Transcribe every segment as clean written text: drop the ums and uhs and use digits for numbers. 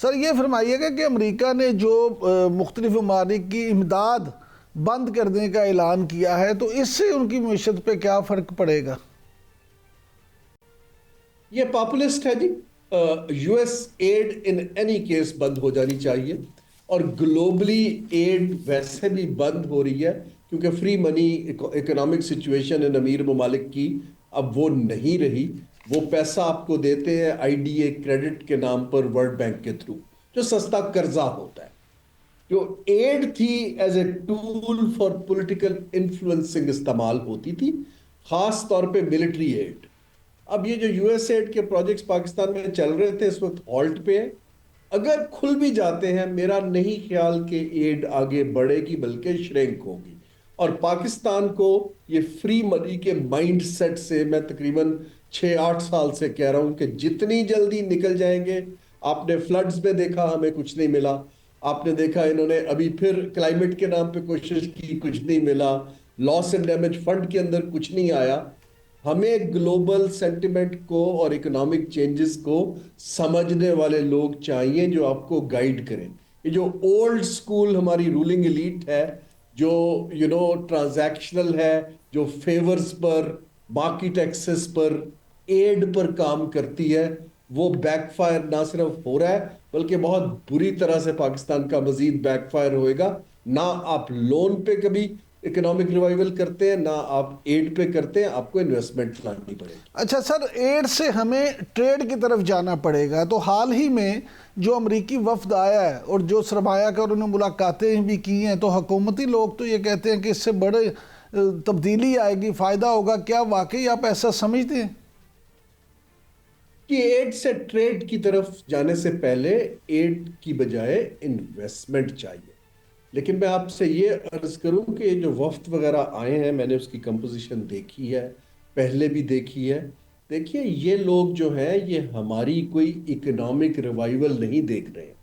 سر یہ فرمائیے گا کہ امریکہ نے جو مختلف ممالک کی امداد بند کرنے کا اعلان کیا ہے تو اس سے ان کی معیشت پہ کیا فرق پڑے گا؟ یہ پاپولسٹ ہے جی. U S aid in any case بند ہو جانی چاہیے، اور گلوبلی ایڈ ویسے بھی بند ہو رہی ہے کیونکہ فری منی اکنامک سچویشن ان امیر ممالک کی اب وہ نہیں رہی. وہ پیسہ آپ کو دیتے ہیں آئی ڈی اے کریڈٹ کے نام پر ورلڈ بینک کے تھرو، جو سستا قرضہ ہوتا ہے. جو ایڈ تھی as a tool for political influencing استعمال ہوتی تھی، خاص طور پہ ملٹری ایڈ. اب یہ جو یو ایس ایڈ کے پروجیکٹس پاکستان میں چل رہے تھے اس وقت ہالٹ پہ ہیں. اگر کھل بھی جاتے ہیں میرا نہیں خیال کہ ایڈ آگے بڑھے گی بلکہ شرنک ہوگی. اور پاکستان کو یہ فری منی کے مائنڈ سیٹ سے میں تقریباً 6-8 سال سے کہہ رہا ہوں کہ جتنی جلدی نکل جائیں گے. آپ نے فلڈز میں دیکھا ہمیں کچھ نہیں ملا. آپ نے دیکھا انہوں نے ابھی پھر کلائمیٹ کے نام پہ کوشش کی، کچھ نہیں ملا. لاس اینڈ ڈیمیج فنڈ کے اندر کچھ نہیں آیا. ہمیں گلوبل سینٹیمنٹ کو اور اکنامک چینجز کو سمجھنے والے لوگ چاہیے جو آپ کو گائیڈ کریں. یہ جو اولڈ سکول ہماری رولنگ ایلیٹ ہے، جو ٹرانزیکشنل ہے، جو فیورز پر، باقی ٹیکسز پر، ایڈ پر کام کرتی ہے، وہ بیک فائر نہ صرف ہو رہا ہے بلکہ بہت بری طرح سے پاکستان کا مزید بیک فائر ہوئے گا. نہ آپ لون پہ کبھی اکنامک ریوائیول کرتے ہیں، نہ آپ ایڈ پہ کرتے ہیں. آپ کو انویسٹمنٹ لانی پڑے گی. اچھا سر، ایڈ سے ہمیں ٹریڈ کی طرف جانا پڑے گا، تو حال ہی میں جو امریکی وفد آیا ہے اور جو سرمایہ کار انہوں نے ملاقاتیں بھی کی ہیں، تو حکومتی لوگ تو یہ کہتے ہیں کہ اس سے بڑے تبدیلی آئے گی، فائدہ ہوگا. کیا واقعی آپ ایسا سمجھتے ہیں؟ کہ ایڈ سے ٹریڈ کی طرف جانے سے پہلے ایڈ کی بجائے انویسٹمنٹ چاہیے. لیکن میں آپ سے یہ عرض کروں کہ جو وفد وغیرہ آئے ہیں، میں نے اس کی کمپوزیشن دیکھی ہے، پہلے بھی دیکھی ہے. دیکھیے یہ لوگ جو ہیں یہ ہماری کوئی اکنامک ریوائیول نہیں دیکھ رہے ہیں.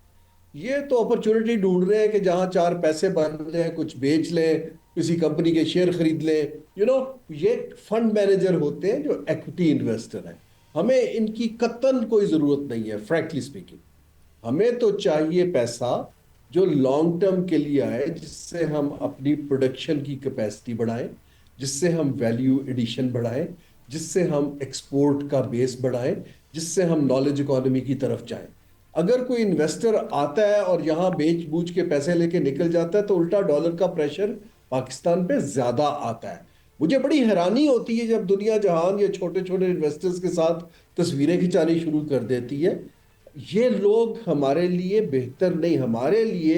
یہ تو اپرچونٹی ڈھونڈ رہے ہیں کہ جہاں 4 پیسے بن جائیں، کچھ بیچ لیں، کسی کمپنی کے شیئر خرید لیں. یہ فنڈ مینیجر ہوتے ہیں جو ایکوٹی انویسٹر ہیں. ہمیں ان کی قطعاً کوئی ضرورت نہیں ہے. فرینکلی اسپیکنگ ہمیں تو چاہیے پیسہ جو لانگ ٹرم کے لیے آئے، جس سے ہم اپنی پروڈکشن کی کیپیسٹی بڑھائیں، جس سے ہم ویلیو ایڈیشن بڑھائیں، جس سے ہم ایکسپورٹ کا بیس بڑھائیں، جس سے ہم نالج اکانومی کی طرف جائیں. اگر کوئی انویسٹر آتا ہے اور یہاں بیچ بوجھ کے پیسے لے کے نکل جاتا ہے تو الٹا ڈالر کا پریشر پاکستان پہ زیادہ آتا ہے. مجھے بڑی حیرانی ہوتی ہے جب دنیا جہان یہ چھوٹے چھوٹے انویسٹرز کے ساتھ تصویریں کھنچانی شروع کر دیتی ہے. یہ لوگ ہمارے لیے بہتر نہیں. ہمارے لیے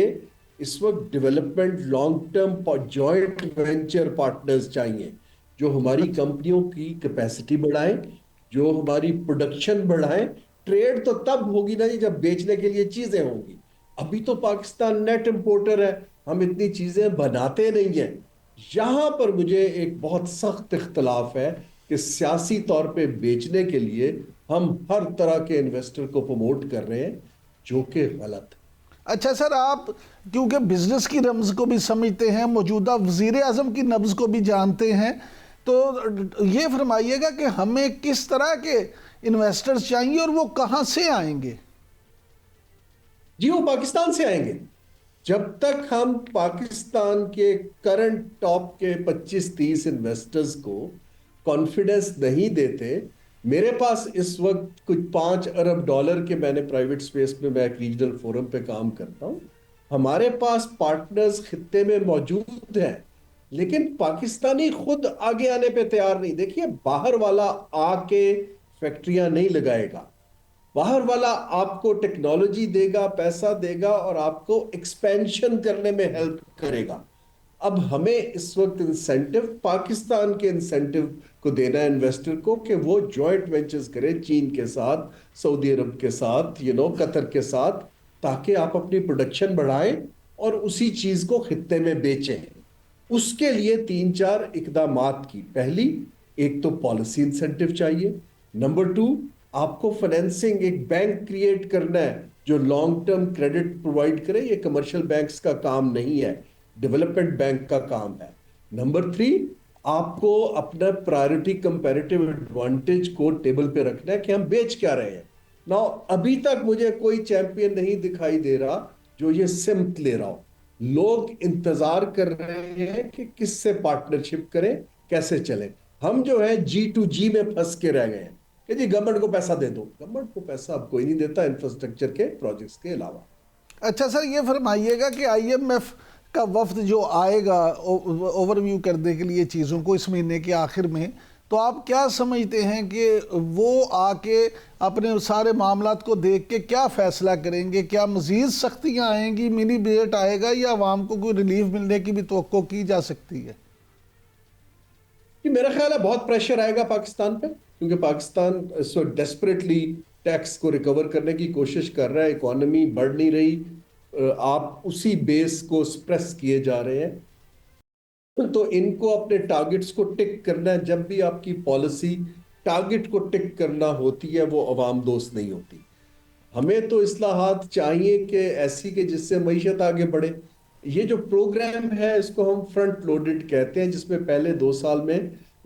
اس وقت development long term joint venture partners چاہیے جو ہماری کمپنیوں کی کیپیسٹی بڑھائیں، جو ہماری پروڈکشن بڑھائیں. ٹریڈ تو تب ہوگی نا جب بیچنے کے لیے چیزیں ہوں گی. ابھی تو پاکستان نیٹ امپورٹر ہے، ہم اتنی چیزیں بناتے نہیں ہیں. یہاں پر مجھے ایک بہت سخت اختلاف ہے کہ سیاسی طور پہ بیچنے کے لیے ہم ہر طرح کے انویسٹر کو پروموٹ کر رہے ہیں، جو کہ غلط ہے. اچھا سر، آپ کیونکہ بزنس کی رمز کو بھی سمجھتے ہیں، موجودہ وزیر اعظم کی نبض کو بھی جانتے ہیں، تو یہ فرمائیے گا کہ ہمیں کس طرح کے انویسٹرز چاہیے اور وہ کہاں سے آئیں گے؟ جی وہ پاکستان سے آئیں گے. جب تک ہم پاکستان کے کرنٹ ٹاپ کے 25-30 انویسٹرز کو کانفیڈنس نہیں دیتے. میرے پاس اس وقت کچھ $5 ارب کے، میں نے پرائیویٹ سپیس میں ایک ریجنل فورم پہ کام کرتا ہوں، ہمارے پاس پارٹنرز خطے میں موجود ہیں، لیکن پاکستانی خود آگے آنے پہ تیار نہیں. دیکھیے باہر والا آ کے فیکٹریاں نہیں لگائے گا. باہر والا آپ کو ٹیکنالوجی دے گا، پیسہ دے گا اور آپ کو ایکسپینشن کرنے میں ہیلپ کرے گا. اب ہمیں اس وقت انسینٹیو پاکستان کے انسینٹیو کو دینا ہے انویسٹر کو کہ وہ جوائنٹ وینچرز کرے چین کے ساتھ، سعودی عرب کے ساتھ، قطر کے ساتھ، تاکہ آپ اپنی پروڈکشن بڑھائیں اور اسی چیز کو خطے میں بیچیں. اس کے لیے 3-4 اقدامات کی. پہلی، ایک تو پالیسی انسینٹیو چاہیے. نمبر 2، آپ کو فائنینسنگ ایک بینک کریٹ کرنا ہے جو لانگ ٹرم کریڈٹ پرووائڈ کرے. یہ کمرشل بینکس کا کام نہیں ہے، ڈیولپمنٹ بینک کا کام ہے. نمبر 3، آپ کو اپنا پرائرٹی کمپیریٹیو ایڈوانٹیج کو ٹیبل پہ رکھنا ہے کہ ہم بیچ کیا رہے ہیں. نا ابھی تک مجھے کوئی چیمپئن نہیں دکھائی دے رہا جو یہ سمت لے رہا ہو. لوگ انتظار کر رہے ہیں کہ کس سے پارٹنرشپ کریں, کیسے چلیں. ہم جو ہے G2G میں پھنس کے رہ گئے ہیں کہ جی گورنمنٹ کو پیسہ دے دو. گورنمنٹ کو پیسہ اب کوئی نہیں دیتا انفراسٹرکچر کے پروجیکٹس کے علاوہ. اچھا سر یہ فرمائیے گا کہ IMF کا وفد جو آئے گا اوور ویو کرنے کے لیے چیزوں کو اس مہینے کے آخر میں, تو آپ کیا سمجھتے ہیں کہ وہ آ کے اپنے سارے معاملات کو دیکھ کے کیا فیصلہ کریں گے؟ کیا مزید سختیاں آئیں گی, منی بجٹ آئے گا, یا عوام کو کوئی ریلیف ملنے کی بھی توقع کی جا سکتی ہے؟ میرا خیال ہے بہت پریشر آئے گا پاکستان پہ, کیونکہ پاکستان اس وقت ڈیسپریٹلی ٹیکس کو ریکور کرنے کی کوشش کر رہا ہے. اکانومی بڑھ نہیں رہی, آپ اسی بیس کو سپریس کیے جا رہے ہیں. تو ان کو اپنے ٹارگٹس کو ٹک کرنا ہے. جب بھی آپ کی پالیسی ٹارگٹ کو ٹک کرنا ہوتی ہے وہ عوام دوست نہیں ہوتی. ہمیں تو اصلاحات چاہیے کہ ایسی کہ جس سے معیشت آگے بڑھے. یہ جو پروگرام ہے اس کو ہم فرنٹ لوڈڈ کہتے ہیں, جس میں پہلے 2 سال میں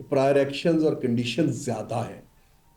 پرائر ایکشنز اور کنڈیشنز زیادہ ہیں.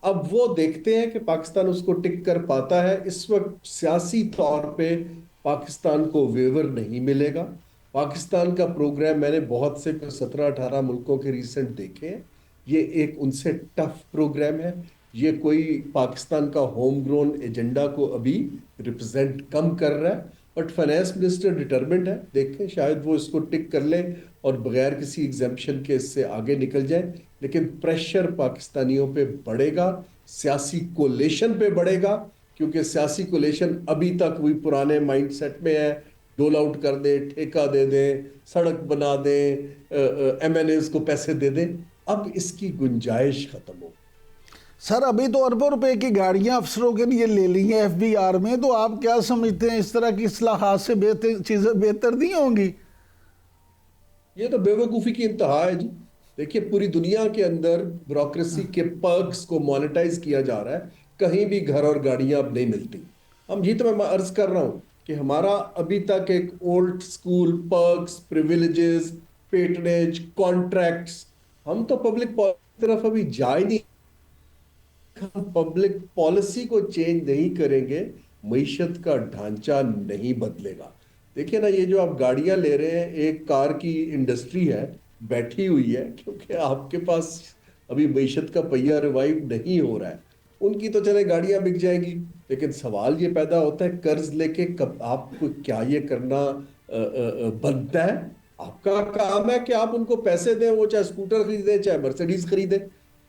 اب وہ دیکھتے ہیں کہ پاکستان اس کو ٹک کر پاتا ہے. اس وقت سیاسی طور پہ پاکستان کو ویور نہیں ملے گا. پاکستان کا پروگرام میں نے بہت سے 17-18 ملکوں کے ریسنٹ دیکھے ہیں, یہ ایک ان سے ٹف پروگرام ہے. یہ کوئی پاکستان کا ہوم گرون ایجنڈا کو ابھی ریپرزینٹ کم کر رہا ہے, بٹ فائنانس منسٹر ڈٹرمنٹ ہے. دیکھیں شاید وہ اس کو ٹک کر لیں اور بغیر کسی ایگزمپشن کے اس سے آگے نکل جائیں. لیکن پریشر پاکستانیوں پہ بڑھے گا, سیاسی کولیشن پہ بڑھے گا, کیونکہ سیاسی کولیشن ابھی تک وہی پرانے مائنڈ سیٹ میں ہے. ڈول آؤٹ کر دیں, ٹھیکہ دے دیں, سڑک بنا دیں, MNAs کو پیسے دے دیں. اب اس کی گنجائش ختم ہو. سر ابھی تو اربوں روپے کی گاڑیاں افسروں کے لیے لے لی ہیں FBR میں, تو آپ کیا سمجھتے ہیں اس طرح کی اصلاحات سے چیزیں بہتر نہیں ہوں گی؟ یہ تو بے وقوفی کی انتہا ہے جی. دیکھیے پوری دنیا کے اندر بیوروکریسی کے پرکس کو مانیٹائز کیا جا رہا ہے, کہیں بھی گھر اور گاڑیاں اب نہیں ملتی. یہ تو میں عرض کر رہا ہوں کہ ہمارا ابھی تک ایک اولڈ سکول پرکس, پریویلیجز, پیٹنیج, کانٹریکٹس, ہم تو پبلک پالیسی طرف ابھی جا ہی نہیں. ہم پبلک پالیسی کو چینج نہیں کریں گے, معیشت کا ڈھانچہ نہیں بدلے گا. دیکھیں نا یہ جو آپ گاڑیاں لے رہے ہیں, ایک کار کی انڈسٹری ہے بیٹھی ہوئی ہے, کیونکہ آپ کے پاس ابھی معیشت کا پہیہ ریوائیو نہیں ہو رہا ہے. ان کی تو چلے گاڑیاں بک جائیں گی, لیکن سوال یہ پیدا ہوتا ہے قرض لے کے کب آپ کو کیا یہ کرنا بنتا ہے؟ آپ کا کام ہے کہ آپ ان کو پیسے دیں, وہ چاہے اسکوٹر خریدیں چاہے مرسیڈیز خریدیں.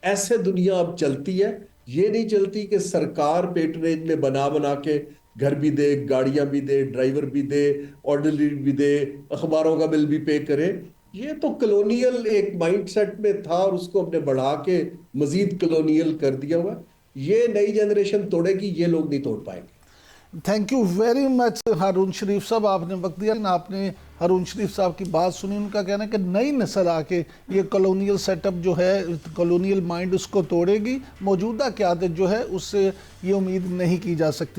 ایسے دنیا اب چلتی ہے. یہ نہیں چلتی کہ سرکار پیٹرنیج میں بنا کے گھر بھی دے, گاڑیاں بھی دے, ڈرائیور بھی دے, آرڈنری بھی دے, اخباروں کا بل بھی پے کرے. یہ تو کلونیل ایک مائنڈ سیٹ میں تھا اور اس کو ہم نے بڑھا کے مزید کلونیل کر دیا ہوا. یہ نئی جنریشن توڑے گی, یہ لوگ نہیں توڑ پائیں گے. Thank you very much Haroon Sharif sahab, آپ نے وقت دیا. آپ نے ہارون شریف صاحب کی بات سنی, ان کا کہنا ہے کہ نئی نسل آ کے یہ کلونیل سیٹ اپ جو ہے, کلونیل مائنڈ اس کو توڑے گی. موجودہ قیادت جو ہے اس سے یہ امید نہیں کی جا سکتی.